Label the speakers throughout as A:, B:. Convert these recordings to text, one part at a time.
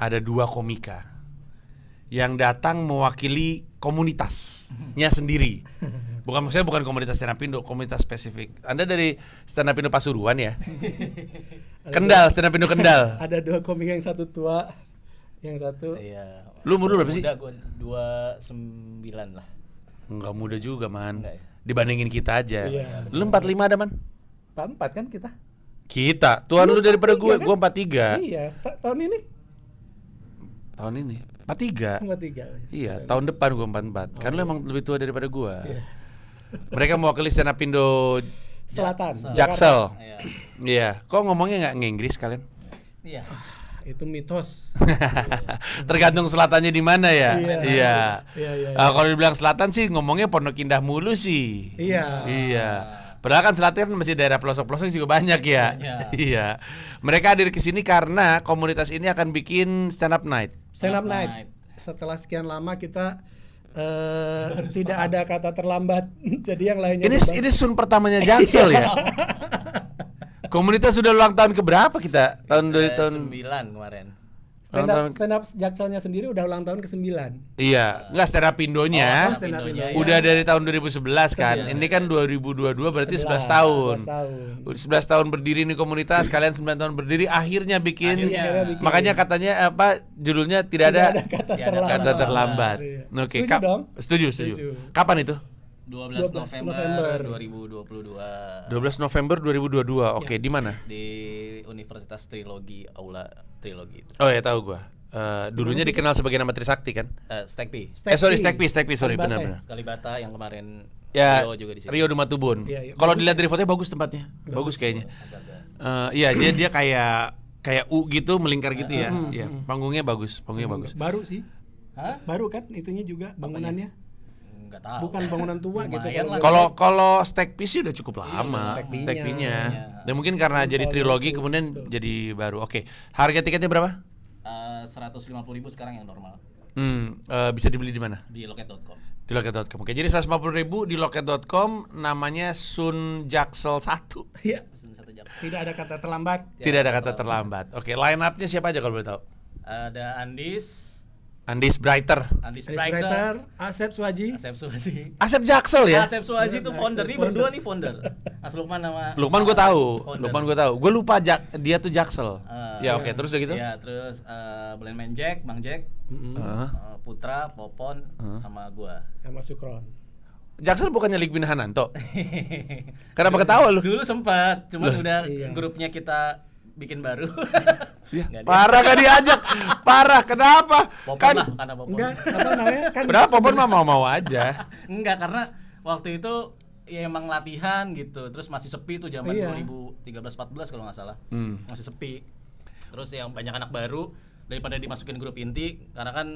A: ada 2 komika yang datang mewakili komunitasnya sendiri. Maksudnya bukan komunitas stand up Indo, komunitas spesifik. Anda dari stand up Indo Pasuruan ya? Kendal, stand up Indo Kendal.
B: Ada 2 komik, yang satu tua, yang satu.
C: Iya.
A: Lu umur berapa sih?
C: Muda gue 29 lah.
A: Enggak muda juga, Man.
C: Enggak ya?
A: Dibandingin kita aja.
B: Iya.
A: Lu 45 ada, Man?
B: 4 kan kita?
A: Kita, tuan lu daripada gue,
B: kan?
A: gue 43.
B: Iya, tahun ini
A: Tahun ini 43.
B: 43.
A: Iya, tahun depan gue 44. Kan lu emang lebih tua daripada gue.
B: Iya.
A: Mereka mewakili stand up Indo
B: Selatan.
A: Jaksel.
C: Iya.
A: Iya, kok ngomongnya nggak nge-Inggris kalian?
C: Iya.
B: Itu mitos.
A: Tergantung selatannya di mana ya.
B: Iya. Iya.
A: Kalau dibilang selatan sih ngomongnya Pondok Indah mulu sih.
B: Iya.
A: Iya. Padahal kan selatan kan masih daerah pelosok-pelosok juga banyak ya.
C: Banyak.
A: Iya. Mereka hadir ke sini karena komunitas ini akan bikin stand up night.
B: Stand up night. Setelah sekian lama kita tidak ada kata terlambat. Jadi yang lainnya
A: Ini sun pertamanya Jaksel ya. Komunitas sudah ulang tahun ke berapa kita? Tahun dari tahun
C: 9 kemarin.
B: stand up Jakselnya sendiri udah ulang tahun ke-9.
A: Iya, enggak stand up Indonya.
B: stand up Indonya.
A: Udah dari tahun 2011 kan. Ini kan 2022 berarti 11 tahun. 11 tahun berdiri nih komunitas, kalian 9 tahun berdiri akhirnya bikin. Makanya katanya judulnya tidak ada kata terlambat.
B: Iya.
A: Oke,
B: Setuju dong?
A: Setuju. Kapan itu?
C: 12 November 2022.
A: 12 November 2022. Oke, di mana?
C: Di Universitas Trilogi, Aula Trilogi itu.
A: Oh ya, tahu gua. Dulunya dikenal sebagai nama Trisakti kan?
C: Stekpi.
A: Stekpi, sorry, benar.
C: Kalibata yang kemarin
A: Ya,
C: Rio juga di situ.
A: Rio Dumatubun.
B: Iya.
A: Kalau dilihat dari fotonya bagus tempatnya. Bagus kayaknya. Iya, dia kayak U gitu, melingkar gitu ya. Iya, panggungnya bagus.
B: Baru sih.
C: Hah?
B: Baru kan itunya juga bangunannya.
C: Enggak tahu.
B: Bukan bangunan tua gitu.
C: Lumayan lah.
A: Kalau Stekpi sih udah cukup lama.
B: Stekpinya.
A: Stekpinya. Dan mungkin karena jadi trilogi kemudian jadi baru. Oke. Harga tiketnya berapa?
C: 150.000 sekarang yang normal
A: Bisa dibeli di mana?
C: di loket.com.
A: Di loket.com. Oke, jadi 150.000 di loket.com, namanya Sun Jaksel 1.
B: Iya.
C: Satu jam.
B: Tidak ada kata terlambat.
A: Tidak ada kata terlambat. Oke, line up-nya siapa aja kalau boleh tahu?
C: Ada
A: Andis Brighter.
C: Andis
B: Brighter,
C: Brighter,
B: Asep Suhaji.
C: Asep Suhaji.
A: Asep Jaksel ya?
C: Asep Suhaji itu founder, nih berdua nih founder. Mas Lukman sama
A: Lukman gue tahu.
C: founder.
A: Gue lupa dia tuh Jaksel. Ya oke, terus udah gitu?
C: Iya, terus Blend Man Jack, Bang Jack, Putra, Popon, sama gua.
B: Sama Sukron.
A: Jaksel bukannya Likbin Hananto? Kenapa ketawa lu?
C: Dulu sempat, cuman udah
B: iya.
C: grupnya kita bikin baru. Nggak
A: Parah gak diajak. Parah, kenapa?
C: Popon lah, karena Popon.
B: Enggak, apa namanya? Kan
A: Kenapa Popon mah mau aja?
C: Enggak, karena waktu itu ya emang latihan gitu. Terus masih sepi tuh zaman
B: Iya.
C: 2013-14 kalau nggak salah. Masih sepi. Terus yang banyak anak baru daripada dimasukin grup inti, karena kan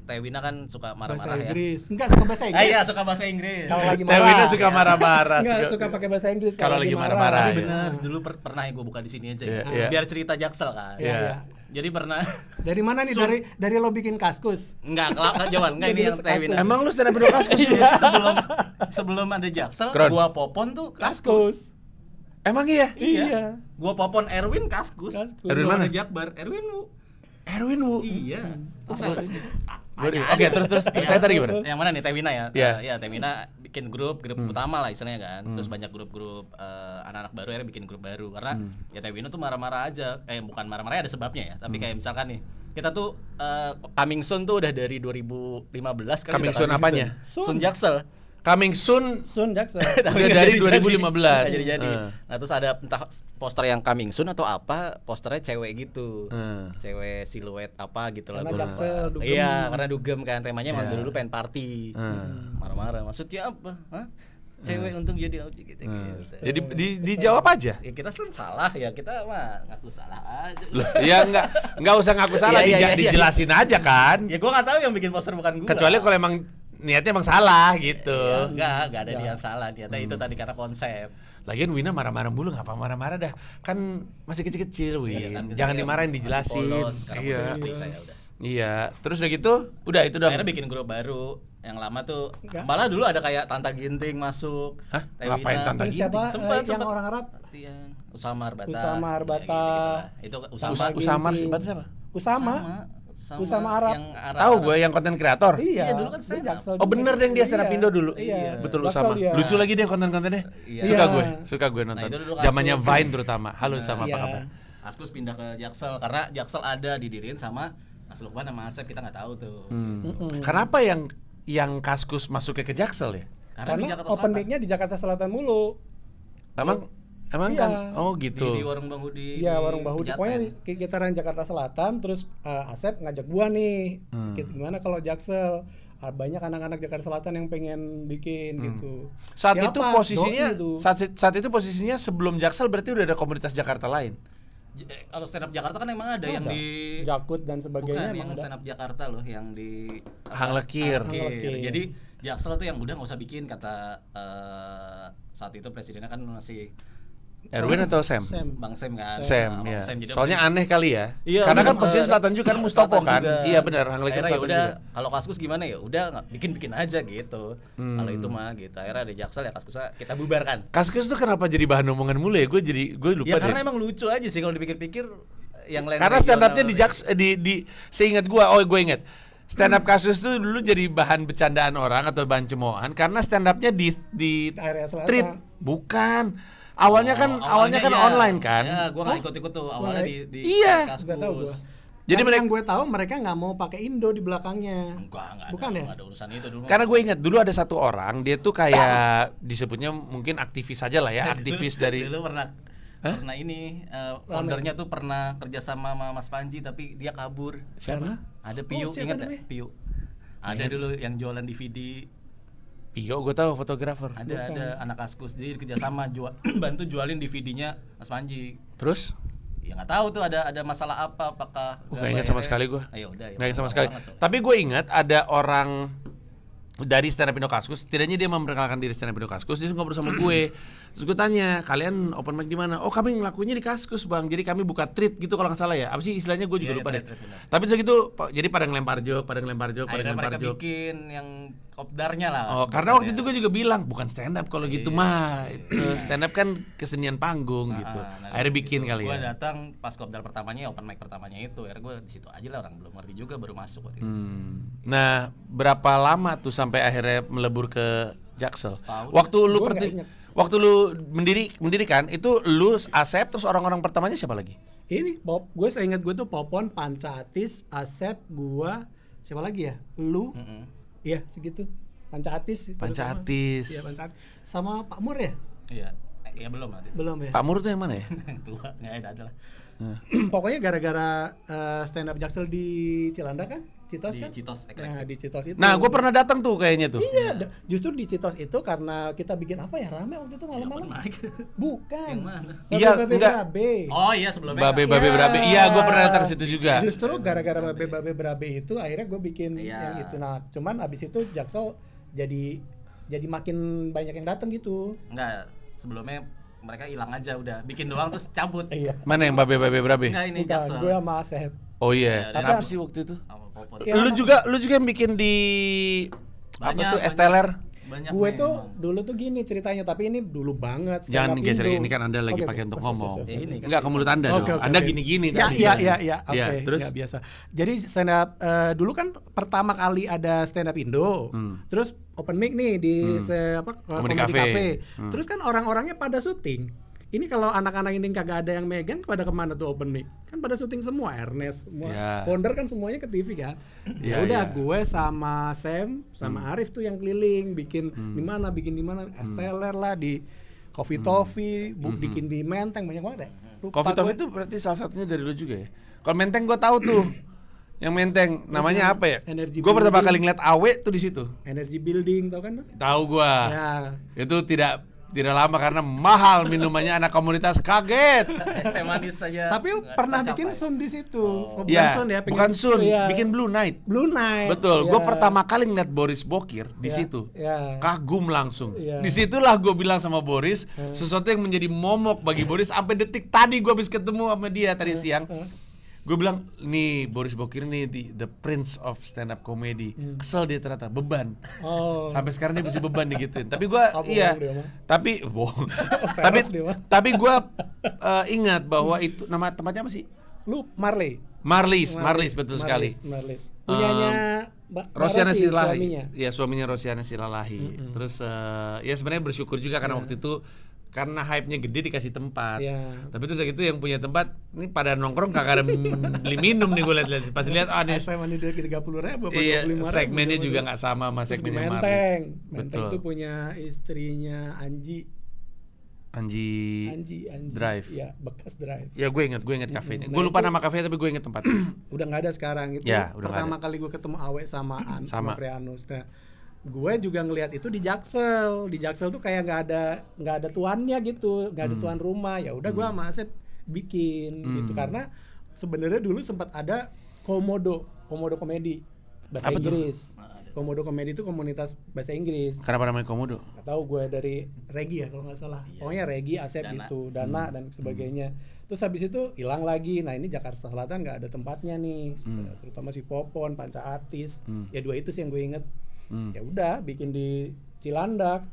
C: Tewina kan suka
B: bahasa
C: marah-marah ya.
B: Inggris. Enggak suka bahasa Inggris.
C: Iya, suka bahasa Inggris.
B: Kalau lagi marah.
A: Tewina suka marah-marah.
B: Enggak suka pakai bahasa Inggris
A: kalau lagi marah-marah.
C: Tapi
A: Iya.
C: bener, dulu pernah ya gue buka di sini aja ya.
A: Iya.
C: Biar cerita Jaksel kan.
A: Iya.
C: Jadi pernah
B: Dari mana nih? Dari lo bikin kaskus.
C: enggak jawaban enggak ini yang Tewina.
A: Emang lu stand up Indo Kaskus?
C: sebelum ada Jaksel,
A: Keren.
C: gua Popon tuh kaskus.
A: Emang iya?
B: Iya.
C: Gua Popon Erwin kaskus.
A: Erwin mana?
C: Ada Jakbar, Erwin Wu.
A: Erwin Wu.
C: Iya.
A: Oke, terus ceritanya tadi gimana?
C: Yang mana nih Tewina ya?
A: Iya.
C: Iya, Tewina bikin grup utama lah istilahnya kan. Terus banyak grup-grup anak-anak baru akhirnya bikin grup baru karena ya Tewina tuh marah-marah aja. Bukan marah-marah, ada sebabnya ya. Tapi kayak misalkan nih, kita tuh coming soon tuh udah dari 2015 kan.
A: Coming soon apanya?
C: Sun Jaksel.
A: Coming soon
B: Sun Jaksel.
A: udah dari 2015.
C: Nggak jadi. Nah terus ada entah poster yang coming soon atau apa, posternya cewek gitu, cewek siluet apa gitu lah.
B: Karena
C: gua lupa.
B: Jaksel, dugem.
C: Iya, karena dugem kan temanya emang dulu pengen party, marah-marah. Maksudnya apa? Hah? Cewek untung jadi gitu.
A: Jadi dijawab aja.
C: Ya kita kan salah ya, kita mah ngaku salah aja.
A: Loh, ya enggak usah ngaku salah,
C: Iya.
A: dijelasin aja kan.
C: Ya gua nggak tahu yang bikin poster bukan gua.
A: Kecuali kalau emang niatnya emang salah gitu.
C: Ya, enggak ada niat salah, niatnya itu tadi karena konsep.
A: Lagian Wina marah-marah mulu, ngapa marah-marah dah? Kan masih kecil-kecil, Win.
C: Iya kan,
A: Jangan
C: saya
A: dimarahin,
C: masih
A: dijelasin.
C: polos, sekarang
A: Iya.
C: udah ngerti saya udah.
A: Iya, terus udah gitu, udah itu dong.
C: Akhirnya bikin grup baru. Yang lama tuh malah dulu ada kayak Tanta Ginting masuk.
A: Hah?
C: Tewina.
A: Ngapain Tanta
B: Terus
A: Ginting?
B: siapa
C: Sempet.
B: yang orang Arab?
C: Latihan. Usama Arbata.
B: Usama Arbata.
C: Ya, gitu-gitu lah. Itu Usama.
B: Ginting.
A: Usamar siapa?
B: Usama Arab.
C: yang
A: Tahu gue yang konten kreator.
B: Iya,
C: dulu kan
B: dia
C: stand up.
B: Jaksel
A: Oh
B: juga.
A: bener deh dia stand up
B: Iya.
A: Indo dulu.
B: Iya.
A: Betul
B: Jaksel
A: sama.
B: dia.
A: Lucu lagi dia konten-kontennya.
C: Iya.
A: Suka gue nonton.
C: Nah, itu dulu
A: Zamannya
C: Kaskus.
A: Vine terutama. Halo sama
B: Iya.
A: apa kabar?
C: Kaskus pindah ke Jaksel karena Jaksel ada didiriin sama Mas Lukman sama Asep, kita nggak tahu tuh.
A: Kenapa yang Kaskus masuknya ke Jaksel ya?
C: Karena di
B: Karena
C: Jakarta
B: open
C: Selatan.
B: mic-nya di Jakarta Selatan mulu.
A: Emang
B: Iya.
A: kan? Oh gitu.
C: Di warung Bang Hudi.
B: Iya,
C: di
B: warung Bahudi.
C: Pejaten.
B: Pokoknya di sekitaran Jakarta Selatan. Terus Asep ngajak gua nih. Gimana kalau Jaksel? Banyak anak-anak Jakarta Selatan yang pengen bikin gitu.
A: Saat
B: Siapa?
A: itu posisinya
B: Doi itu.
A: saat itu posisinya sebelum Jaksel berarti udah ada komunitas Jakarta lain.
C: Kalau stand up Jakarta kan emang ada yang
B: Ada.
C: di
B: Jakut dan sebagainya
C: bukan yang
B: emang ada.
C: stand up Jakarta loh yang di
A: Hang Lekir.
B: Hang Lekir.
C: Jadi Jaksel tuh yang udah nggak usah bikin kata saat itu presidennya kan masih
A: Erwin atau Sam?
C: Bang Sam kan.
A: Sam,
C: Nah,
A: ya.
C: Bang Sam. Jadi
A: Soalnya
C: Bang Sam-
A: aneh kali ya.
C: Iya,
A: Karena kan
C: bener.
A: posisinya selatan juga kan Mustopo
C: Selatan
A: kan.
C: juga.
A: Iya benar, Hang Lekir
C: Akhirnya ya
A: selatan
C: udah,
A: juga.
C: kalau Kaskus gimana ya? Udah nggak bikin aja gitu. Kalau itu mah gitu. Akhirnya ada Jaksel ya Kaskusnya kita bubarkan.
A: Kaskus tuh kenapa jadi bahan omongan mulu ya? Gue lupa
C: Ya
A: deh.
C: karena emang lucu aja sih kalau dipikir-pikir yang lain.
A: Karena stand up-nya
C: regional-
A: di seingat gue inget. Stand up Kasus tuh dulu jadi bahan bercandaan orang atau bahan cemoohan karena stand up-nya di
B: Area selatan.
A: treat. Bukan. Awalnya kan
C: iya.
A: online kan.
C: Ya, gua nggak ikut-ikut tuh awalnya di
A: Iya.
C: Kaskus.
B: Nggak tahu gua.
A: Jadi
B: Jadi
A: mereka-
B: yang gue tahu mereka nggak mau pakai Indo di belakangnya.
C: Enggak
B: Bukan
C: ada,
B: ya?
C: nggak ada urusan itu dulu.
A: Karena gue ingat dulu ada satu orang dia tuh kayak disebutnya mungkin aktivis aja lah ya, aktivis dari
C: dulu pernah ini foundernya tuh pernah kerja sama Mas Panji tapi dia kabur.
A: siapa?
C: Ada Piu,
B: siapa
C: ingat
B: namanya?
C: ya? Piu. Ada dulu yang jualan DVD.
A: Pio, gue tahu fotografer.
C: Ada anak Kaskus dia kerja sama bantu jualin DVD-nya Mas Panji.
A: Terus?
C: Ya nggak tahu tuh ada masalah apa, apakah
A: Nggak ingat sama sekali gue.
C: Ayo udah ya.
A: Nggak ingat sama
C: lama
A: sekali.
C: banget soalnya.
A: Tapi gue ingat ada orang dari stand up Indo Kaskus, setidaknya dia memperkenalkan diri stand up Indo Kaskus, dia ngobrol sama gue. Terus gue tanya, kalian open mic di mana? Oh kami ngelakuinnya di Kaskus bang, jadi kami buka treat gitu kalau nggak salah ya. Apa sih istilahnya gue juga
C: Iya,
A: lupa deh.
C: treat, benar.
A: Tapi segitu, jadi pada ngelempar joke,
C: Akhirnya mereka bikin yang kopdarnya lah.
A: Oh, karena waktu itu gue juga bilang bukan stand up kalau gitu mah. Stand up kan kesenian panggung gitu. Akhirnya bikin kali
C: Gue
A: ya.
C: datang pas kopdar pertamanya, open mic pertamanya itu. Akhirnya gue di situ aja lah, orang belum ngerti juga baru masuk waktu itu.
A: Nah, berapa lama tuh sampai akhirnya melebur ke Jaksel?
C: Setahun.
A: Waktu lu mendirikan itu lu Asep terus orang-orang pertamanya siapa lagi?
B: Ini gue seingat gue tuh Popon, Pancatis, Asep, gua, siapa lagi ya? Lu, iya segitu. Pancatis.
A: Pancatis.
B: Iya Pancatis. Sama Pak Mur ya?
C: Iya, ya belum nanti.
B: Belum ya.
A: Pak Mur tuh yang mana ya?
C: Tua, nggak ada lah.
B: Pokoknya gara-gara stand up Jaksel di Cilanda kan? Citos
C: Di
B: kan?
C: Citos,
B: Nah di Citos itu.
A: Nah, gue pernah datang tuh kayaknya tuh.
B: Iya, justru di Citos itu karena kita bikin apa ya rame waktu itu malam-malam.
C: Naik.
B: Bukan.
C: Yang mana?
A: Iya,
B: Babe
A: enggak.
B: Berabe.
C: Oh iya sebelumnya.
A: Babe
C: nggak.
A: babe berabe. Iya, gue pernah datang ke situ juga.
B: Justru gara-gara babe berabe itu akhirnya gue bikin
C: Iya.
B: yang itu. Nah, cuman abis itu Jaksel jadi makin banyak yang datang gitu.
C: Enggak, sebelumnya mereka hilang aja udah. Bikin doang terus cabut.
B: Iya.
A: Mana yang babe berabe?
C: Enggak ini
B: Bukan,
C: Jaksel.
B: gue sama Asep.
A: Oh iya.
C: Iya,
A: Kenapa
B: ada.
A: sih waktu itu?
C: Sama Popon.
B: Iya.
A: Lu juga yang bikin di apa
C: Banyak,
A: tuh
C: banyak.
A: Esteller?
C: Banyak
B: Gue
C: memang.
B: tuh dulu tuh gini ceritanya, tapi ini dulu banget. stand
A: Jangan
B: up
A: digeser
B: Indo.
A: ini kan Anda lagi
B: Oke,
A: pakai
B: oke.
A: untuk
B: Oh,
A: ngomong.
B: sorry.
C: Ini kan.
A: Enggak ke mulut Anda
B: Oke,
A: dong.
B: oke,
A: Anda
B: oke.
A: gini-gini
B: Ya,
A: tadi.
B: iya. Oke,
A: Iya, terus
B: ya, biasa. Jadi stand up dulu kan pertama kali ada stand up Indo. Terus open mic nih di
A: Comedy
B: Comedy
A: Cafe.
B: Cafe. Terus kan orang-orangnya pada syuting. Ini kalau anak-anak ini kagak ada yang megang, pada kemana tuh open mic? Kan pada syuting semua, Ernest, semua.
A: Ya.
B: Founder kan semuanya ke TV kan.
A: Ya,
B: Ya udah,
A: ya.
B: gue sama Sam, sama Arif tuh yang keliling, bikin di mana, Esteller lah di Coffee Toffee, bikin di Menteng, banyak banget ya. Lupa
A: Coffee Toffee
B: gue.
A: itu berarti salah satunya dari lu juga ya? Kalau Menteng gue tahu tuh. Yang Menteng namanya apa ya?
B: Energy
A: Gue pertama
B: Building.
A: kali ngeliat Awe tuh di situ.
B: Energy Building, tau kan? Bang?
A: Tahu gua.
B: Ya.
A: Itu tidak lama karena mahal minumannya, anak komunitas kaget.
C: Teh manis saja.
B: Tapi
C: nggak
B: pernah
C: tercapai.
B: bikin Sun di situ. Oh,
A: Iya,
B: Sun ya, pengen-
A: bukan Sun,
B: Iya.
A: bikin Blue Night.
B: Blue Night.
A: Betul,
B: Iya.
A: gue pertama kali ngeliat Boris Bokir di
B: Iya,
A: situ,
B: iya.
A: kagum langsung.
B: Iya.
A: Disitulah gue bilang sama Boris, sesuatu yang menjadi momok bagi Boris sampai detik tadi gue habis ketemu sama dia tadi siang. Gue bilang, nih Boris Bokir nih the prince of stand up comedy. Kesel dia ternyata, beban.
B: Oh.
A: Sampai sekarang dia masih beban digituin. Tapi gue
B: Apa
A: iya,
B: bohong dia mah?
A: tapi bohong.
B: Peres dia mah.
A: tapi gue ingat bahwa itu nama tempatnya apa sih?
B: Lu Marley.
A: Marlis betul sekali.
B: Marlis. Punyanya
A: Rosiana
B: Rossi,
A: Silalahi.
B: suaminya.
A: Ya, suaminya Rosiana Silalahi. Terus ya sebenarnya bersyukur juga karena waktu itu karena hype-nya gede dikasih tempat.
B: Iya.
A: Tapi terus gitu yang punya tempat ini pada nongkrong kagak ada beli minum nih gue lihat. Pas lihat nih
B: SMA ini dari 30.000 apa
A: iya,
B: 25.000.
A: segmennya juga nggak sama
B: Terus di
A: segmennya Marlis.
B: Menteng. Menteng
A: Betul.
B: itu punya istrinya
A: Anji Drive.
B: Iya, bekas Drive.
A: Ya gue inget kafenya.
B: Nah,
A: Gue lupa
B: itu-
A: nama kafenya tapi gue inget tempatnya.
B: Udah nggak ada sekarang itu.
A: Ya, udah nggak
B: pertama
A: ada.
B: kali gue ketemu Awe sama
A: Sama.
B: Prianus. Nah, gue juga ngelihat itu di Jaksel. Di Jaksel tuh kayak nggak ada tuannya gitu, nggak ada tuan rumah. Ya udah gue sama Asep bikin gitu karena sebenarnya dulu sempat ada Komodo komedi bahasa
A: Apa tuh?
B: Inggris. Komodo komedi itu komunitas bahasa Inggris.
A: Kenapa namanya Komodo?
B: Gak tahu gue dari Regi ya kalau nggak salah. Pokoknya Regi, Asep
C: Dana.
B: gitu, Dana dan sebagainya. Terus habis itu hilang lagi. Nah ini Jakarta Selatan nggak ada tempatnya nih, terutama si Popon, Panca Atis. Ya dua itu sih yang gue inget. Ya udah bikin di Cilandak.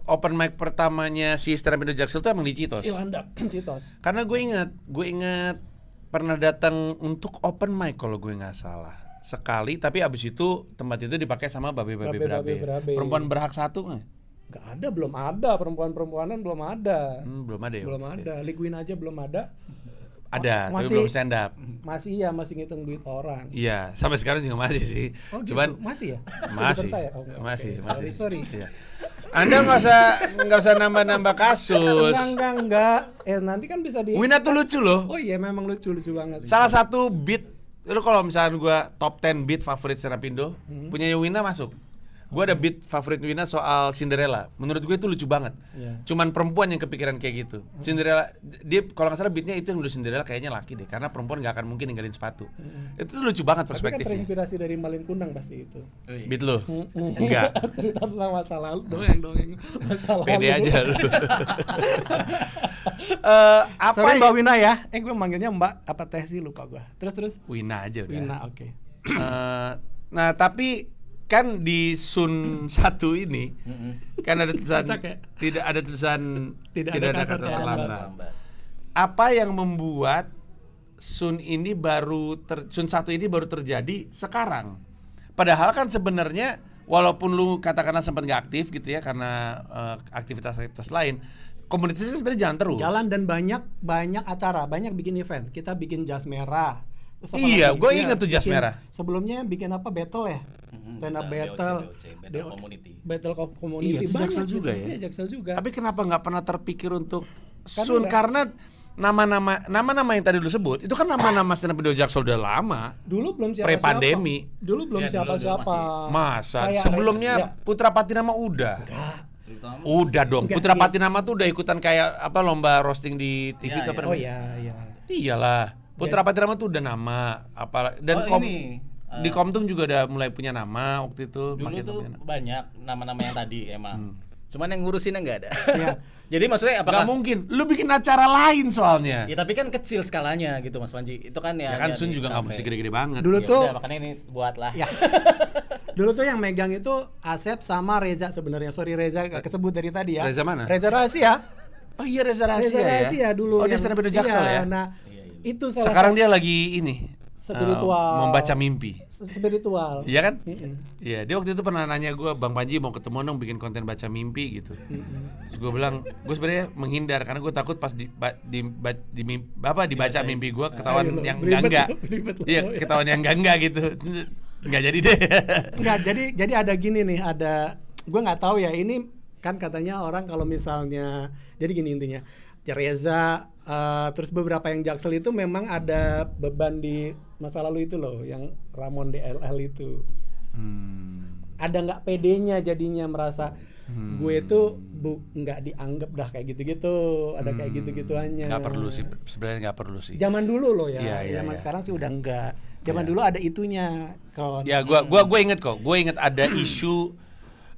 A: Open mic pertamanya si Stand Up Indo Jaksel itu emang di Citos.
B: Cilandak, Citos.
A: Karena gue inget pernah datang untuk open mic kalau gue nggak salah sekali, tapi abis itu tempat itu dipakai sama babe
B: Berabe.
A: perempuan berhak satu nggak?
B: Nggak ada, belum ada perempuan-perempuanan belum ada.
A: Belum ada ya.
B: Belum
A: waktu itu
B: ada.
A: ya?
B: Liguin aja belum ada.
A: Ada, tapi
B: Masih-
A: belum stand up.
B: Masih ngitung duit orang.
A: Iya, sampai sekarang juga masih sih.
B: Oh gitu?
A: Cuman
B: Masih ya?
A: masih,
B: Sebutan saya? Oh, oke.
A: masih.
B: Sorry.
A: Iya. Anda nggak usah nambah kasus.
B: Enggak. Nanti kan bisa di.
A: Wina tuh lucu loh.
B: Oh iya memang lucu banget.
A: Salah satu beat, lu kalau misalnya gue top 10 beat favorit stand up Indo, punya Wina masuk. Gue ada beat favorit Wina soal Cinderella. Menurut gue itu lucu banget.
B: Iya.
A: Cuman perempuan yang kepikiran kayak gitu. Cinderella, dia kalau nggak salah beatnya itu yang dulu Cinderella kayaknya laki deh, karena perempuan nggak akan mungkin ninggalin sepatu. Itu tuh lucu banget
B: Tapi kan
A: perspektifnya.
B: terinspirasi dari Malin Kundang pasti itu.
A: Beat lu? Enggak.
B: Cerita tentang masa lalu dongeng masa lalu.
A: Pede aja lu. Apa
B: Sorry
A: ya?
B: Mbak Wina ya. Gue manggilnya Mbak apa Teh sih lupa gue. Terus.
A: Wina aja udah.
B: Wina oke.
A: Nah tapi kan di Sun 1 ini kan ada tulisan
B: Kocak ya?
A: tidak ada tulisan
B: Tidak
A: tidak
B: ada
A: ada
B: kata
A: kata
B: terlambat.
A: terlambat. Apa yang membuat Sun Sun 1 ini baru terjadi sekarang? Padahal kan sebenarnya walaupun lu katakanlah sempat nggak aktif gitu ya karena aktivitas lain, komunitasnya sebenarnya jalan terus.
B: Jalan dan banyak acara, banyak bikin event. Kita bikin jas merah. Terus apa
A: Iya,
B: lagi?
A: gue
B: Iya,
A: inget tuh jas
B: bikin-
A: merah.
B: Sebelumnya bikin apa battle ya? Stand up battle.
C: Battle community.
B: Battle community.
A: Iya, itu
B: Banyak
A: Jaksel
B: gitu.
A: juga ya?
B: Iya, Jaksel juga.
A: Tapi kenapa nggak pernah terpikir untuk
B: Kan
A: Sun?
B: udah.
A: Karena nama-nama yang tadi lu sebut itu kan nama-nama stand up Indo Jaksel udah lama.
B: Dulu belum siapa-siapa.
A: Pre-pandemi.
B: Dulu belum
C: Ya, dulu
B: siapa-siapa.
A: Masa
B: Kayak-
A: sebelumnya
B: ya.
A: Putra Patinama udah.
C: Terutama
A: Udah dong.
B: Enggak,
A: Putra
B: iya.
A: Patinama tuh udah ikutan kayak apa lomba roasting di TV
C: Iya,
A: tuh apa
C: iya.
B: Oh
A: namanya?
B: iya.
A: Iyalah. Putra Patinama tuh udah nama apa dan
C: ini
A: di Komtung juga udah mulai punya nama waktu itu.
C: dulu
A: makin
C: tuh
A: punya nama.
C: banyak nama-nama yang tadi emang. Cuman yang ngurusinnya nggak ada.
B: Iya.
C: Jadi maksudnya
A: Nggak
C: apakah
A: mungkin. Lu bikin acara lain soalnya.
C: Ya tapi kan kecil skalanya gitu Mas Panji. Itu kan
A: Ya
C: ya.
A: kan
C: hanya
A: Sun
C: di
A: juga nggak
C: kafe.
A: mesti gede-gede banget.
B: Dulu
C: Ya
B: tuh
C: udah, makanya ini buatlah.
B: ya. Dulu tuh yang megang itu Asep sama Reza sebenarnya. Sorry Reza gak kesebut dari tadi ya.
A: Reza mana?
B: Reza Rahasia.
A: Oh iya Reza Rahasia
B: Reza
A: ya.
B: Rahasia dulu.
A: Oh dia
B: yang-
A: stand up Indo Jaksel
B: iya,
A: ya.
B: Nah, itu salah
A: Sekarang dia lagi ini
B: Spiritual.
A: membaca mimpi.
B: spiritual.
A: Iya kan? Iya, dia waktu itu pernah nanya gue, Bang Panji mau ketemu dong bikin konten baca mimpi gitu. Terus gue bilang, gue sebenarnya menghindar karena gue takut pas dibaca mimpi gue ketahuan
B: Ayo lo,
A: yang
B: beribet
A: enggak.
B: lo, beribet lo.
A: Iya, ketahuan yang enggak gitu. Enggak jadi deh.
B: Enggak, jadi ada gini nih, ada gue nggak tahu ya, ini kan katanya orang kalau misalnya jadi gini intinya. Reza terus beberapa yang Jaksel itu memang ada beban di masa lalu itu loh, yang Ramon DLL itu. Ada nggak pedenya jadinya merasa gue tuh nggak dianggap dah kayak gitu-gitu, ada kayak gitu-gituannya.
A: Nggak perlu sih, sebenarnya nggak perlu sih.
B: Zaman dulu loh ya,
A: Iya,
B: zaman
A: iya.
B: sekarang sih udah enggak. Zaman dulu ada itunya, kawan.
A: Ya, gua inget kok. Gue inget ada isu,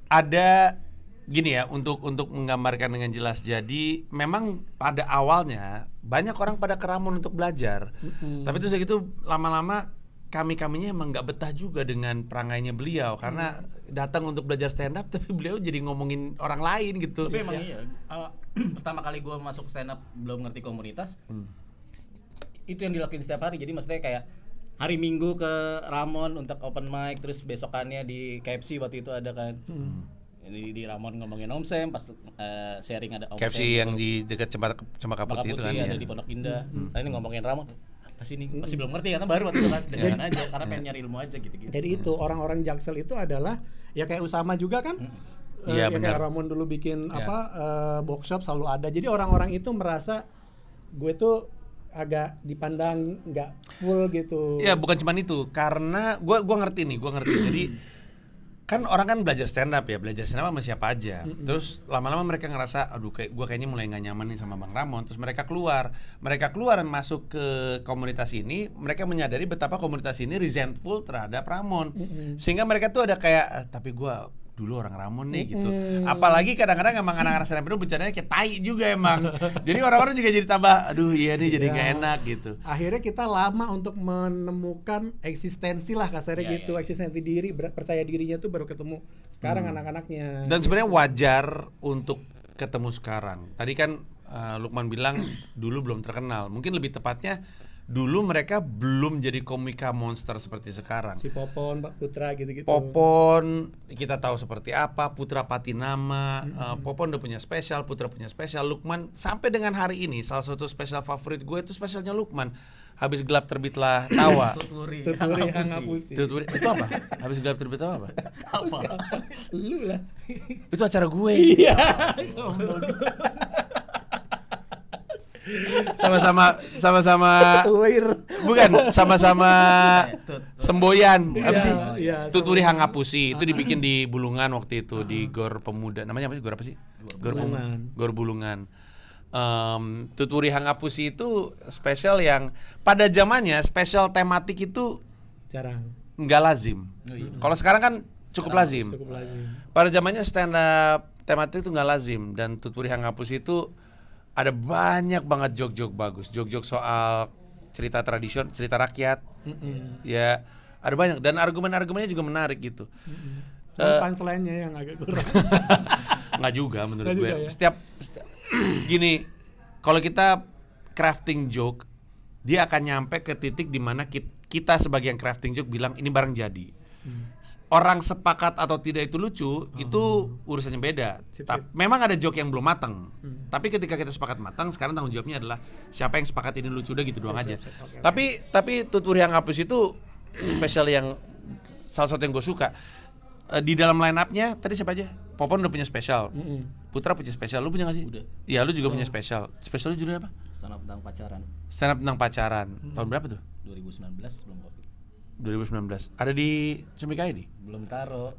A: ada gini ya untuk menggambarkan dengan jelas. Jadi memang pada awalnya banyak orang pada ke Ramon untuk belajar. Tapi terus gitu lama-lama kaminya emang nggak betah juga dengan perangainya beliau karena datang untuk belajar stand up tapi beliau jadi ngomongin orang lain gitu.
C: Tapi emang iya. Pertama kali gue masuk stand up belum ngerti komunitas. itu yang dilakuin setiap hari. Jadi maksudnya kayak hari Minggu ke Ramon untuk open mic, terus besokannya di KFC waktu itu ada kan. Di Ramon ngomongin Om Sam, pas sharing ada Om
A: KFC
C: Sam
A: yang di dekat Cempaka Putih itu kan
C: ada
A: ya.
C: di Pondok Indah. Nah, ini ngomongin Ramon. Apa sih ini? Masih belum ngerti karena baru waktu itu kan. Dengerin aja karena pengen nyari ilmu aja gitu-gitu.
B: Jadi itu orang-orang Jaksel itu adalah ya kayak Usama juga kan.
A: Iya,
B: Ya
A: benar.
B: kayak Ramon dulu bikin bookshop selalu ada. Jadi orang-orang itu merasa gue tuh agak dipandang nggak full gitu.
A: Ya bukan cuma itu, karena gua ngerti. Jadi kan orang kan belajar stand up sama siapa aja. Terus lama-lama mereka ngerasa, aduh kayak gua kayaknya mulai nggak nyaman nih sama Bang Ramon. Terus mereka keluar dan masuk ke komunitas ini. Mereka menyadari betapa komunitas ini resentful terhadap Ramon, sehingga mereka tuh ada kayak, tapi gua dulu orang Ramon nih gitu. Apalagi kadang-kadang emang anak-anak stand up itu bercandanya kayak tai juga emang. Jadi orang-orang juga jadi tambah, aduh iya nih jadi nggak enak gitu.
B: Akhirnya kita lama untuk menemukan eksistensi lah kasarnya gitu, eksistensi diri, percaya dirinya tuh baru ketemu sekarang anak-anaknya.
A: Dan sebenarnya wajar untuk ketemu sekarang. Tadi kan Lukman bilang dulu belum terkenal. Mungkin lebih tepatnya dulu mereka belum jadi komika monster seperti sekarang.
B: Si Popon, Pak Putra gitu-gitu.
A: Popon kita tahu seperti apa, Putra Patinama, Popon udah punya spesial, Putra punya spesial, Lukman sampai dengan hari ini salah satu spesial favorit gue itu spesialnya Lukman. Habis gelap terbitlah tawa.
C: Tuturi
B: Hangapusi.
A: Itu apa? Habis gelap terbit tawa apa?
B: Lu lah.
A: Itu acara gue.
B: Iya.
A: Sama-sama bukan sama-sama semboyan apa sih?
B: Iya,
A: Tuturi Hangapusi itu dibikin di Bulungan waktu itu di Gor Pemuda. Namanya apa sih? Gor apa sih? Gor Bulungan. Tuturi Hangapusi itu spesial yang pada zamannya spesial tematik itu
B: Jarang.
A: nggak lazim. Kalau sekarang kan cukup lazim.
B: Cukup lazim.
A: Pada zamannya stand up tematik itu nggak lazim, dan Tuturi Hangapusi itu ada banyak banget jok-jok bagus, jok-jok soal cerita tradisional, cerita rakyat, ya ada banyak, dan argumen-argumennya juga menarik gitu.
B: Cuma punchline-nya yang agak kurang.
A: Nggak juga menurut
B: Nggak
A: gue.
B: juga ya?
A: Setiap gini, kalau kita crafting joke, dia akan nyampe ke titik dimana kita sebagai yang crafting joke bilang ini barang jadi. Orang sepakat atau tidak itu lucu, itu urusannya beda. Memang ada joke yang belum matang. Tapi ketika kita sepakat matang, sekarang tanggung jawabnya adalah siapa yang sepakat ini lucu, udah gitu doang aja. Tapi Tuturi Hangapusi itu spesial yang salah satu yang gue suka. Di dalam line up-nya tadi siapa aja? Popon udah punya spesial. Putra punya spesial. Lu punya gak sih?
C: Udah.
A: Iya, lu juga punya spesial. Spesial lu judulnya apa?
C: Stand up tentang pacaran.
A: Stand up tentang pacaran. Tahun berapa tuh?
C: 2019 sebelum Covid.
A: 2019. Ada di Cemika ID?
C: Belum taruh.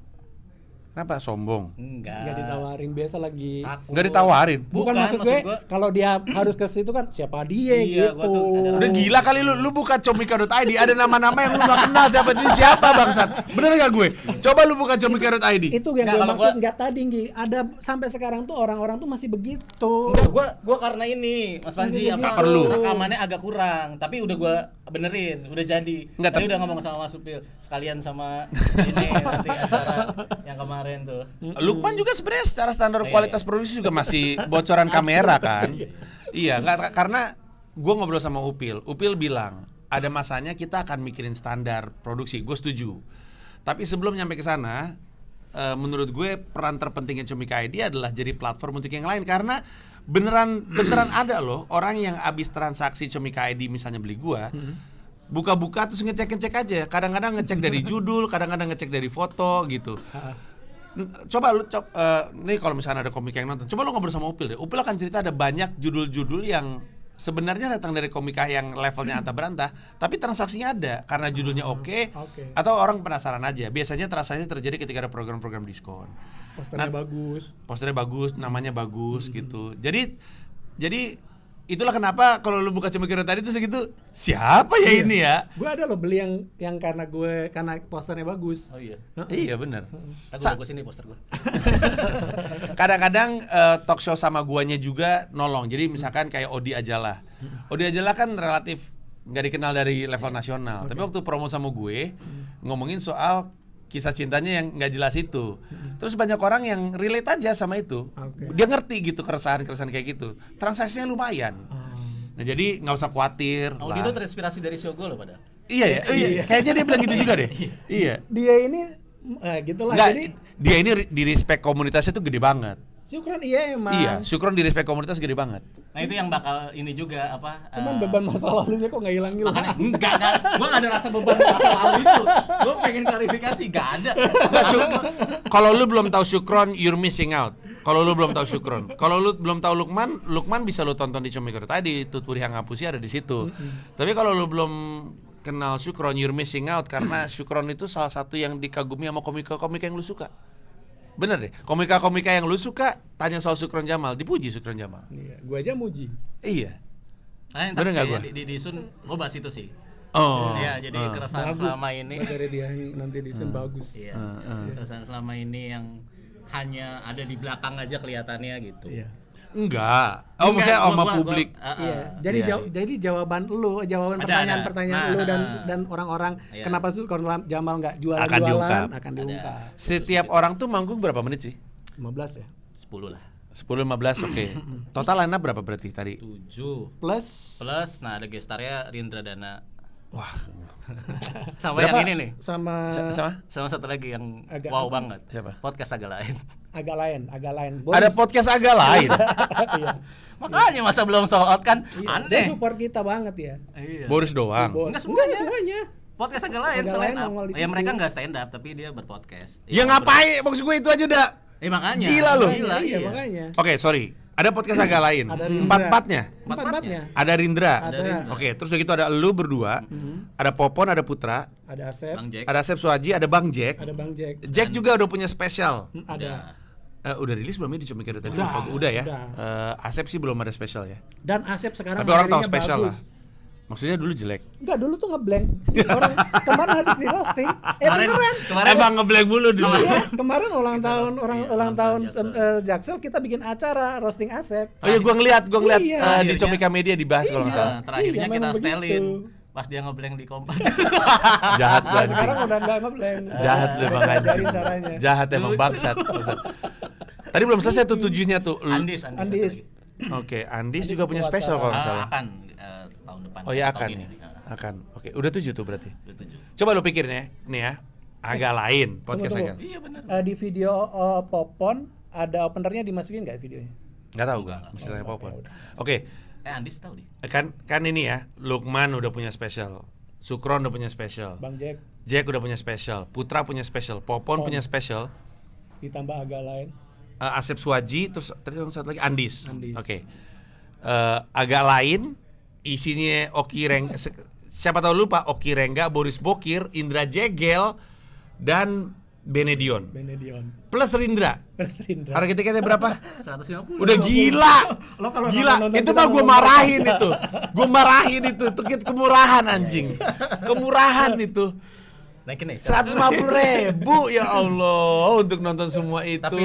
A: Kenapa? Sombong?
C: Enggak.
B: Nggak ditawarin, biasa lagi.
C: Takut.
A: Nggak ditawarin?
B: Bukan maksud gue, kalau dia harus ke situ kan siapa dia
C: Iya, gua
B: gitu.
C: tuh ada
A: Udah gila kali lu buka comika.id, ada nama-nama yang lu gak kenal siapa bangsat. Bener gak gue? Coba lu buka comika.id.
B: Itu yang
C: Nggak,
B: gue
C: kalau
B: maksud,
C: gua-
B: nggak tadi Nggi. Ada sampai sekarang tuh orang-orang tuh masih begitu.
C: Enggak, gua karena ini Mas Panji
B: Masih
C: apa
A: begitu. Perlu.
C: rekamannya agak kurang, tapi udah gua benerin, udah jadi.
A: Enggak,
C: Tadi
A: tapi-
C: udah ngomong sama Mas Supil, sekalian sama ini nanti acara yang kemarin tuh.
A: Lukman juga sebenarnya secara standar
C: Iya,
A: kualitas produksi juga masih bocoran kamera kan. Iya, nggak, karena gue ngobrol sama Upil bilang ada masanya kita akan mikirin standar produksi. Gue setuju. Tapi sebelum nyampe ke sana, menurut gue peran terpentingnya Comika ID adalah jadi platform untuk yang lain, karena beneran ada loh orang yang abis transaksi Comika ID misalnya beli gue. Buka-buka terus ngecek aja. Kadang-kadang ngecek dari judul, kadang-kadang ngecek dari foto gitu. Coba lu nih kalau misalnya ada komika yang nonton, coba lu ngobrol sama Upil deh. Upil akan cerita ada banyak judul-judul yang sebenarnya datang dari komika yang levelnya antah berantah, tapi transaksinya ada karena judulnya oke, atau orang penasaran aja. Biasanya transaksi terjadi ketika ada program-program diskon.
B: Posternya bagus.
A: Posternya bagus, namanya bagus gitu. Jadi itulah kenapa kalau lu buka Cemika tadi itu segitu, siapa ya ini ya?
B: Gue ada loh beli yang karena posternya bagus.
C: Oh iya.
A: Iya benar.
C: Aku bagus ini poster gua.
A: Kadang-kadang talk show sama guanya juga nolong. Jadi misalkan kayak Odi Ajalah. Odi Ajalah kan relatif nggak dikenal dari level nasional. Tapi waktu promo sama gue ngomongin soal kisah cintanya yang nggak jelas itu. Terus banyak orang yang relate aja sama itu. Dia ngerti gitu keresahan kayak gitu. Transaksinya lumayan. Nah, jadi nggak usah khawatir
C: Audi
A: lah.
C: itu terinspirasi dari show gue loh padahal.
A: Iya ya, iya. Kayaknya dia bilang gitu juga deh. Iya.
B: Dia ini gitulah.
A: Nggak,
B: Jadi
A: dia ini di respect komunitasnya tuh gede banget.
B: syukuran iya emang.
A: Iya, Syukron di respect komunitas gede banget.
C: Nah itu yang bakal ini juga apa?
B: Cuman beban masa lalunya kok nggak hilang-hilang.
C: Makanya enggak, gue gak ada rasa beban masa lalu itu. Gue pengen klarifikasi, gak ada.
A: Kalau lu belum tahu Syukron, you're missing out. Kalau lu belum tahu Syukron, kalau lu belum tahu Lukman bisa lu tonton di Comikro tadi, Tuturi Hangapusi ada di situ. Tapi kalau lu belum kenal Syukron, you're missing out karena Syukron itu salah satu yang dikagumi sama komika-komika yang lu suka. Bener deh, komika-komika yang lu suka tanya soal Syukron Jamal, dipuji Syukron Jamal.
B: Iya, gua aja muji.
A: Iya.
C: Nah,
A: Bener nggak gua?
C: Di Sun, gue bahas itu sih.
A: Oh.
C: Iya, jadi keresahan
B: Bagus.
C: selama ini.
B: Dari dia yang nanti desain bagus.
C: Iya, keresahan selama ini yang hanya ada di belakang aja kelihatannya gitu.
B: Iya.
A: Enggak. Oh, maksudnya sama publik.
B: Iya. Jadi
A: Iya.
B: jadi jawaban
C: Ada.
B: pertanyaan-pertanyaan
C: Nah,
B: lu dan orang-orang
C: iya.
B: kenapa Syukron Jamal nggak
A: Akan
B: jualan
A: diungkap.
B: akan diungkap.
A: Setiap orang tuh manggung berapa menit sih?
B: 15 ya.
C: 10 lah.
A: 10-15, oke. Total line up berapa berarti tadi?
C: 7
B: Plus
C: plus, nah ada gestarnya Rindra Dana.
A: Wah,
C: Sama
A: Berapa?
C: yang ini nih.
B: sama
A: sama?
C: Sama satu lagi yang
B: Agak-
C: wow banget.
A: Siapa?
C: Podcast agak lain.
B: agak lain.
A: Ada podcast agak lain.
B: Iya.
C: Makanya masa belum sold out kan?
B: Iya, dia
C: Aneh.
B: support kita banget ya.
C: Iya.
A: Boris doang.
C: Enggak semuanya.
B: semuanya.
C: Podcast agak lain
B: Agak
C: selain
B: lain
C: up.
B: nongol di
C: Ya
B: situ.
C: mereka enggak stand up tapi dia berpodcast.
A: Ya ngapain? Maksud gue itu aja udah.
C: Makanya.
A: Gila lu.
C: Gila,
B: iya,
C: iya.
B: makanya.
A: Oke, sorry. Ada podcast agak lain.
B: Ada Rindra.
A: Empat-empatnya.
B: Empat-empatnya.
A: Ada Rindra.
B: Ada.
A: Oke, terus udah gitu ada lu berdua. Ada Popon, ada Putra,
B: Ada Asep,
C: Bang Jack.
A: ada Asep Suhaji, ada Bang Jack.
B: ada Bang Jack,
A: Jack juga udah punya spesial.
B: ada.
A: Udah rilis belum ya di Comikro tadi?
B: Udah,
A: Udah ya.
B: udah.
A: Asep sih belum ada spesial ya.
B: Dan Asep sekarang
A: Tapi orang tahu
B: materinya
A: spesial lah.
B: bagus.
A: Maksudnya dulu jelek.
B: Enggak, dulu tuh ngeblank. Orang kemarin habis di roasting. Beneran.
C: Kemarin
A: Emang ngeblank mulu dulu.
B: Iya, kemarin ulang tahun Jaksel kita bikin acara roasting Asep.
A: Oh iya, gua ngeliat
B: Iya.
A: di Comika Media dibahas kalau nggak salah.
C: Nah, terakhirnya
B: Iya,
C: kita
B: memang
C: setelin
B: begitu.
C: pas dia ngeblank di Kompas.
A: Jahat lu
B: Nah,
A: anjing.
B: sekarang udah enggak ngeblank.
A: Jahat lu emang anjing.
B: Ajarin caranya.
A: Jahat emang bangsat. Tadi belum selesai tuh 7-nya tuh.
C: Andis.
B: Andis.
A: Oke, Andis juga punya spesial kalau nggak salah.
C: Akan tahun depan.
A: Oh ya
C: tahun
A: akan
C: ini
A: ya.
C: nih.
A: Akan. Oke, udah 7 tuh berarti.
C: Udah 7.
A: Coba lu pikirin ya. Nih ya. Agak lain podcast
B: Tunggu.
A: agak.
C: Iya benar.
B: Di video Popon ada openernya dimasukin nggak videonya?
A: Enggak tahu gua, mesti tanya Popon. Oke,
C: Andis tahu deh.
A: kan ini ya, Lukman udah punya spesial. Syukron udah punya spesial.
B: Bang Jack
A: Jack udah punya spesial. Putra punya spesial. Popon punya spesial.
B: ditambah agak lain.
A: Asep Suhaji, terus tadi yang satu lagi Andis.
B: Andis.
A: Oke. Agak lain isinya Oki Rengga, siapa tahu lupa Oki Rengga, Boris Bokir, Indra Jegel dan Benedion. Plus Rindra.
B: Rindra.
A: Harga tiketnya berapa?
C: 150.
A: Udah gila.
B: Lo kalau
A: Gila,
B: nonton
A: itu
B: kita
A: mah gue
B: ngomong
A: marahin itu. Gue marahin itu, tiket kemurahan anjing. Kemurahan itu.
C: Naikin nih.
A: 150.000 ya Allah untuk nonton semua itu.
C: Tapi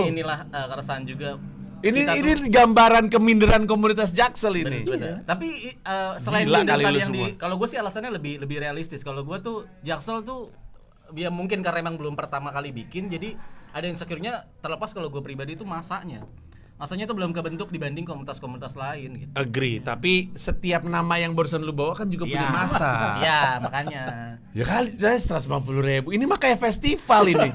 C: inilah keresahan juga.
A: Ini
C: Kita
A: gambaran keminderan komunitas Jaksel ini.
C: Bener. Tapi selain
A: Gila
C: minder
A: kali
C: tadi
A: lu
C: yang
A: semua.
C: kalau gue sih alasannya lebih realistis. Kalau gue tuh Jaksel tuh ya mungkin karena emang belum pertama kali bikin, jadi ada insecure-nya terlepas kalau gue pribadi itu masanya tuh belum kebentuk dibanding komunitas-komunitas lain gitu.
A: Agree, tapi setiap nama yang barusan lu bawa kan juga punya
C: Ya,
A: masa.
C: Ya makanya.
A: Ya kali, saya 150.000. Ini mah kayak festival ini.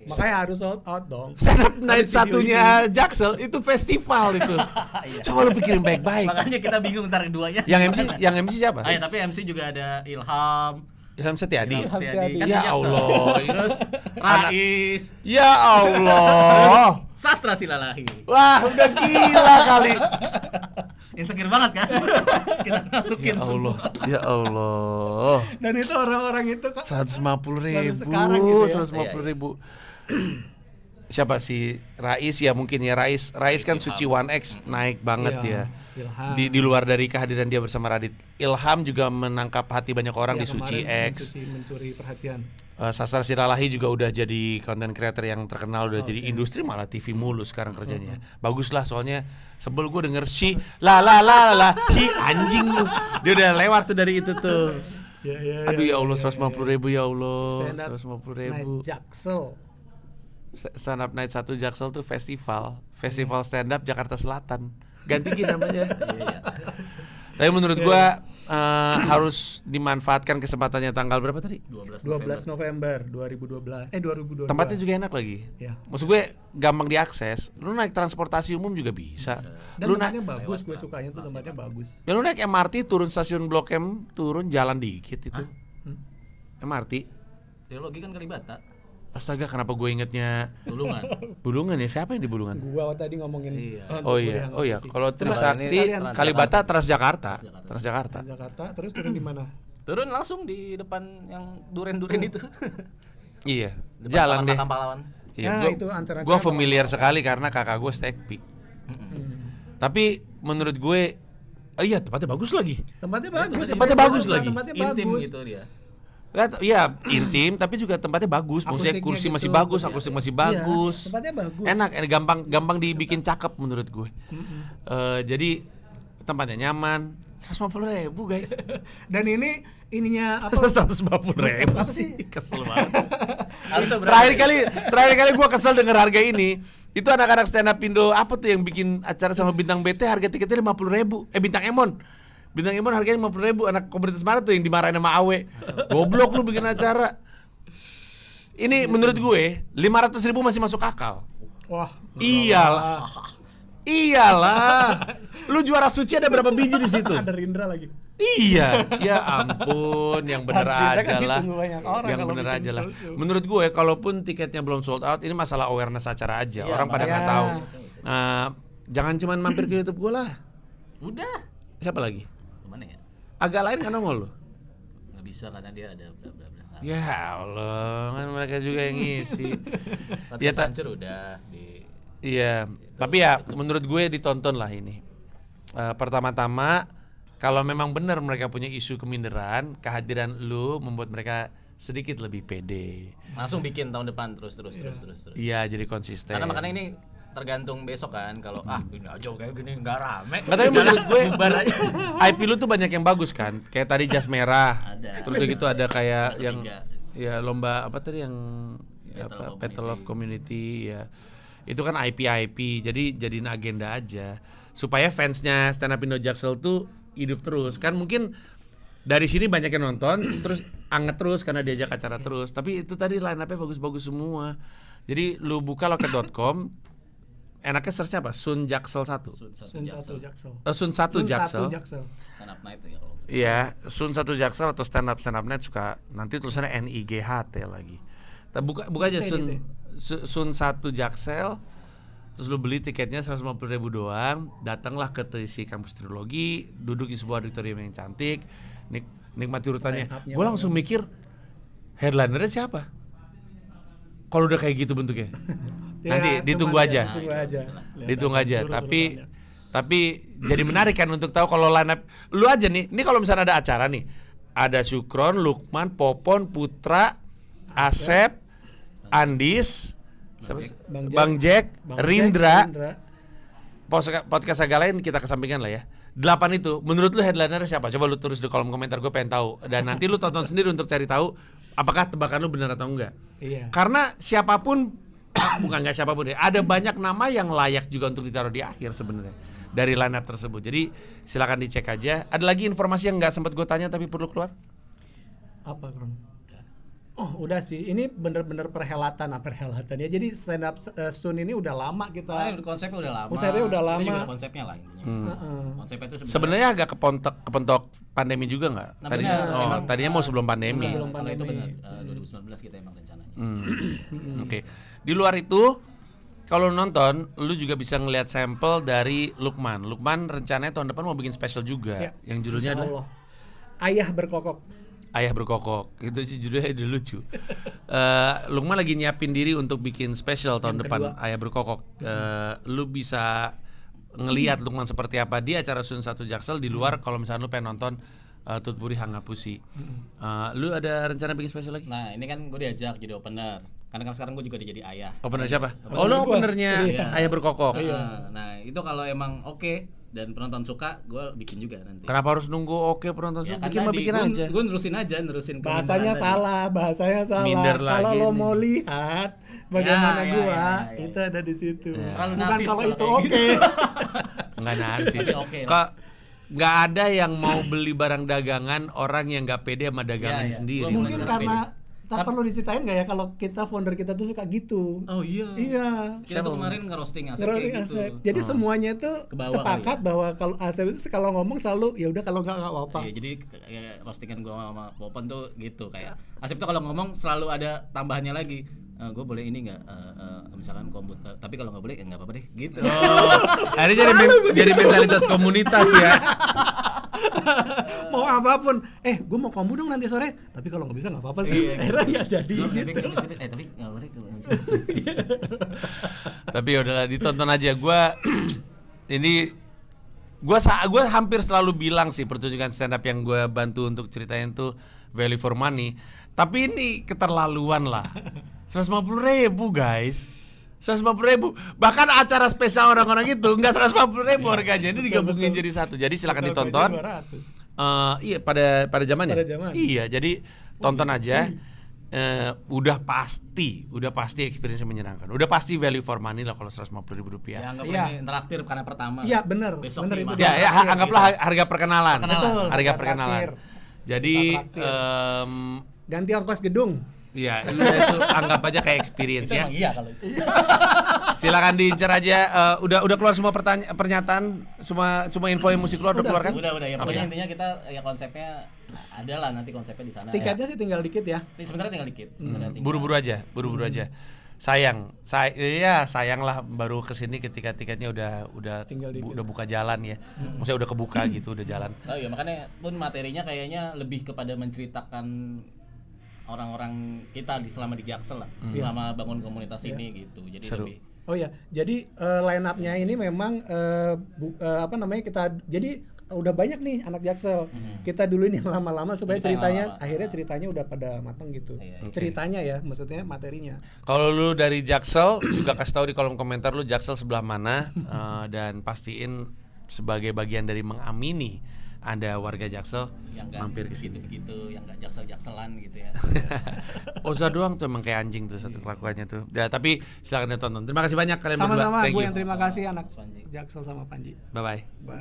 B: Makanya harus sold out dong.
A: Stand up night
B: Ada video
A: satunya Jaksel itu festival itu. Coba lu pikirin baik-baik.
C: Makanya kita bingung ntar keduanya.
A: Yang MC siapa?
C: Ya, tapi MC juga ada Ilham,
A: Ilham Setiadi.
B: Ilham Setiadi.
C: Kan
A: Ya
C: di Jaksel.
A: Allah.
C: Terus Rais,
A: Ya Allah.
C: Sastra Silalahi.
A: Wah, udah gila kali.
C: Insecure banget kan? Kita masukin
A: Ya
C: semua.
A: Allah. Ya Allah.
B: Dan itu orang-orang itu kan
A: 150.000.
B: sekarang gitu ya.
A: 150.000. Siapa sih Rais ya mungkin ya Rais kan Suci 1X naik banget
B: Iya,
A: dia.
B: Ilham.
A: Di luar dari kehadiran dia bersama Radit. Ilham juga menangkap hati banyak orang
B: Ya,
A: di Suci
B: kemarin
A: X.
B: Suci mencuri perhatian.
A: Sastra Siralahi juga udah jadi content creator yang terkenal, udah jadi industri, malah TV mulu sekarang kerjanya. Bagus lah soalnya sebel gue denger si la hi anjing lu. Dia udah lewat tuh dari itu tuh.
B: Ya,
A: Aduh ya Allah 150.000 ya Allah.
B: Stand up
A: 150.000.
B: Night Jaksel.
A: Stand Up Night 1 Jaksel tuh festival stand up Jakarta Selatan. Ganti namanya. Tapi menurut gua harus dimanfaatkan kesempatannya tanggal berapa tadi?
C: 12
B: November 2012. 2022.
A: Tempatnya juga enak lagi.
B: Ya.
A: Maksud gue gampang diakses. Lu naik transportasi umum juga bisa.
B: Dan
A: Lu
B: tempatnya
A: naik,
B: bagus, gue sukanya tuh tempatnya bagus.
A: ya lu naik MRT turun stasiun Blok M, turun jalan dikit itu. MRT.
C: Teologi kan Kalibata,
A: Astaga, kenapa gue ingetnya
C: Tulungan.
A: Bulungan ya? Siapa yang di Bulungan?
B: Gua tadi ngomongin
C: Iya.
A: Oh iya, kalau Trisakti
B: kalian-
A: Kalibata Transjakarta.
B: Jakarta, terus turun di mana?
C: Turun langsung di depan yang duren-duren itu.
A: Iya,
C: Depan
A: jalan
C: Taman
A: deh.
C: Makam Pahlawan.
A: Iya,
B: Nah,
A: gua,
B: itu ancur-ancur
A: gua
B: apa?
A: familiar sekali karena kakak gue stekpi. Tapi menurut gue, iya tempatnya bagus lagi.
B: Tempatnya bagus.
A: Tempatnya bagus lagi.
B: Tempatnya
C: Intim
B: bagus.
C: gitu dia.
A: Iya, intim tapi juga tempatnya bagus. Maksudnya
B: Akustiknya
A: kursi
B: gitu.
A: masih bagus, akustik masih bagus.
B: Iya, tempatnya bagus.
A: Enak, gampang dibikin cakep menurut gue. Jadi tempatnya nyaman. 150.000 guys.
B: Dan ininya apa?
A: 150.000
B: Apa
A: sih?
B: sih?
A: Kesel banget.
C: Harusnya berapa?
A: Terakhir kali gue kesel denger harga ini. Itu anak-anak stand up Indo apa tuh yang bikin acara sama Bintang BT harga tiketnya 50.000. Bintang Emon. Bintang Emon harganya 50.000. Anak komunitas mana tuh yang dimarahin sama Awe. Goblok lu bikin acara. Ini menurut gue 500.000 masih masuk akal.
B: Wah,
A: Iyalah. Lu juara suci ada berapa biji di situ?
B: ada Rindra lagi.
A: Iya, ya ampun, yang bener
B: Rindra
A: aja
B: kan
A: lah.
B: ditunggu banyak orang
A: Yang
B: kalau
A: bener
B: bikin
A: aja lah.
B: show.
A: Menurut gue, kalaupun tiketnya belum sold out, ini masalah awareness acara aja.
C: Iya,
A: Orang pada nggak
B: makanya.
A: tahu. Jangan cuman mampir ke YouTube gue lah.
C: Udah.
A: Siapa lagi?
C: Gimana ya?
A: Agak lain kan nongol lu.
C: Nggak bisa karena dia ada bla bla bla.
A: Ya Allah, kan mereka juga yang ngisi.
C: Ya,
A: Ya,
C: Hancur udah di
A: Iya, tapi ya menurut gue ditonton lah ini. Pertama-tama, kalau memang benar mereka punya isu keminderan, kehadiran lu membuat mereka sedikit lebih pede.
C: langsung bikin tahun depan terus.
A: Iya, jadi konsisten.
C: Karena makanya ini tergantung besok kan kalau ini aja kayak gini nggak rame.
A: Nggak, tapi menurut gue
C: bubar aja.
A: IP lu tuh banyak yang bagus kan. Kayak tadi jas merah.
C: Ada.
A: Terus udah gitu ada kayak
C: Ada
A: yang
C: tiga.
A: ya lomba apa tadi yang
C: Battle of
A: Battle of Community ya. Itu kan IP. Jadi jadiin agenda aja supaya fansnya Stand Up Indo Jaksel tuh hidup terus. Kan mungkin dari sini banyak yang nonton terus anget terus karena diajak acara terus. Tapi itu tadi line up-nya bagus-bagus semua. Jadi lu buka loket.com, enaknya search-nya apa? Sun Jaksel 1.
C: Sun
B: Sun 1 Jaksel.
A: Sun 1 Jaksel.
C: Stand up night ya kalau.
A: Iya, Sun 1 Jaksel atau stand up net suka nanti tulisannya NIGHT lagi. Buka aja Sun 1 Jaksel. Terus lu beli tiketnya 150.000 doang, datanglah ke TC Kampus Trilogi, duduk di sebuah auditorium yang cantik, nikmati urutannya.
B: Line-up-nya
A: Gue langsung mikir headlinernya siapa? Kalau udah kayak gitu bentuknya. Nanti ditunggu aja. Ditunggu aja. Tapi jadi menarik kan untuk tahu kalau line up lu aja nih. Ini kalau misalnya ada acara nih, ada Syukron, Lukman, Popon, Putra, Asep, Andis, Bang Jack, Rindra. Podcast agak lain kita kesampingkan lah ya. 8 itu, menurut lu headliner siapa? Coba lu tulis di kolom komentar, gue pengen tahu. Dan nanti lu tonton sendiri untuk cari tahu apakah tebakan lu benar atau enggak.
B: Iya.
A: Karena siapapun, bukan nggak siapapun ya, ada banyak nama yang layak juga untuk ditaruh di akhir sebenarnya dari line up tersebut. Jadi silakan dicek aja. Ada lagi informasi yang nggak sempat gue tanya tapi perlu keluar?
B: Apa, Kron? Oh, udah sih. Ini bener-bener perhelatan ya. Jadi stand up Sun ini udah lama kita.
C: Konsepnya udah lama.
B: Konsepnya udah lama.
C: Kita juga ada konsepnya lah intinya. Konsepnya itu
A: Sebenarnya agak kepentok pandemi juga nggak?
C: Nah,
A: Tadinya,
C: benar.
A: Tadinya mau sebelum pandemi.
B: Sebelum
C: Kalau itu
B: pandemi.
C: benar. 2019 kita emang rencananya.
A: Oke. Di luar itu, kalau nonton, lu juga bisa ngelihat sampel dari Lukman. Lukman rencananya tahun depan mau bikin special juga,
B: Ya,
A: yang judulnya
B: Insya
A: adalah
B: Allah. Ayah Berkokok.
A: Ayah Berkokok. Itu sih judulnya udah lucu. Lukman lagi nyiapin diri untuk bikin special tahun
B: Yang
A: depan,
B: kedua.
A: Ayah Berkokok. Lu bisa ngelihat Lukman seperti apa di acara Sun 1 Jaksel di luar. Kalau misalnya lu pengen nonton Tutpuri Hangapusi. Lu ada rencana bikin special lagi?
C: Nah, ini kan gue diajak jadi opener. Karena kan sekarang gue juga udah jadi ayah.
A: Opener siapa?
B: Opener
A: Oh, lu
B: gua.
A: openernya
C: Iya.
A: Ayah Berkokok.
C: Nah, itu kalau emang oke dan penonton suka, gue bikin juga nanti.
A: Kenapa harus nunggu penonton
C: Ya,
A: suka? Bikin aja.
C: Gue nerusin ke
B: Bahasanya
C: pemerintahan
B: salah.
A: Minder
B: Kalau
A: lagi
B: lo
A: nih.
B: mau lihat bagaimana
C: Ya,
B: gua,
C: ya.
B: itu ada di situ.
C: Terlalu
B: Bukan
C: narsis
B: kalau
C: kalau
B: itu
C: kayak
B: oke.
A: Enggak narsis.
C: Masih oke lah.
A: Kak, nggak ada yang mau beli barang dagangan orang yang nggak pede sama dagangannya
C: Iya, iya.
A: sendiri.
C: Gua
B: Mungkin
C: mulai
B: karena
C: Tapi-
B: perlu diceritain nggak ya kalau kita founder kita tuh suka gitu.
C: Oh iya.
B: Iya.
C: Kita tuh kemarin nge-roasting Asep
B: Ngerti
C: kayak gitu.
B: Asep. Jadi semuanya itu
C: Ke bawah
B: sepakat
C: kali ya.
B: bahwa kalau Asep itu kalau ngomong selalu ya udah kalau nggak apa-apa.
C: Iya, jadi kayak roastingan gua sama Popon tuh gitu kayak Asep tuh kalau ngomong selalu ada tambahannya lagi. Gue boleh ini nggak misalkan kombut tapi kalau nggak boleh ya nggak apa-apa deh gitu.
A: Oh, akhirnya jadi mentalitas komunitas ya.
B: Mau apapun, gue mau kombu dong nanti sore. Tapi kalau nggak bisa nggak apa-apa sih.
C: Iya,
B: Akhirnya nggak jadi.
C: Gua
B: gitu.
C: nebeng di sini, tapi nggak boleh.
A: Tapi udahlah ditonton aja. Gue hampir selalu bilang sih pertunjukan stand up yang gue bantu untuk ceritain tuh value for money. Tapi ini keterlaluan lah. 150.000 guys. 150.000. Bahkan acara spesial orang-orang itu nggak 150.000 harganya. Ini digabungin jadi satu. Jadi silakan ditonton.
B: 200.
A: Iya pada zamannya.
B: Pada zaman.
A: Iya, jadi tonton aja. Udah pasti experience menyenangkan. Udah pasti value for money lah kalau 150.000 rupiah.
C: Ya anggap
B: Iya.
C: ini interaktif karena pertama.
B: Iya, bener.
C: Besok
B: Bener
C: sih,
B: itu
C: mahal.
B: dia.
A: Ya, anggaplah harga perkenalan.
B: Betul,
A: Harga
B: harga
A: perkenalan.
B: traktir.
A: Jadi
B: Ganti ongkos gedung.
A: ya itu anggap aja kayak experience
C: Itu
A: ya.
C: emang iya kalau itu.
A: Silakan diincar aja. Udah keluar semua pernyataan, semua info yang mesti keluar udah keluar kan?
C: Udah ya pokoknya
A: Oke.
C: intinya kita ya konsepnya ada lah nanti konsepnya di sana.
B: Tiketnya sih tinggal dikit ya.
C: Sebenarnya tinggal dikit. Sebenarnya tinggal.
A: Buru-buru aja. Sayang lah baru kesini ketika tiketnya udah
B: Tinggal dikit.
A: udah buka jalan ya. Maksudnya udah kebuka gitu, udah jalan.
C: Oh iya makanya pun materinya kayaknya lebih kepada menceritakan orang-orang kita selama di Jaksel lah, selama bangun komunitas ini gitu. Jadi
A: Seru.
C: lebih
B: Oh ya, jadi line up-nya ini memang kita jadi udah banyak nih anak Jaksel. Kita duluin yang lama-lama supaya
C: Kita yang
B: ceritanya
C: lama-lama.
B: akhirnya ceritanya udah pada matang gitu.
C: Iya, iya.
B: Ceritanya ya, maksudnya materinya.
A: Kalau lu dari Jaksel juga kasih tahu di kolom komentar lu Jaksel sebelah mana dan pastiin sebagai bagian dari mengamini Anda warga Jaksel
C: yang nggak
A: mampir ke sini.
C: begitu, yang nggak jaksel-jakselan gitu ya.
A: Oza doang tuh emang kayak anjing tuh satu kelakuannya tuh. Ya, tapi silakan ditonton. Terima kasih banyak kalian berdua.
B: Sama-sama,
A: Thank
B: gue
A: you.
B: yang terima kasih anak
C: Mas Panji.
B: Jaksel sama Panji.
A: Bye bye.
B: Bye.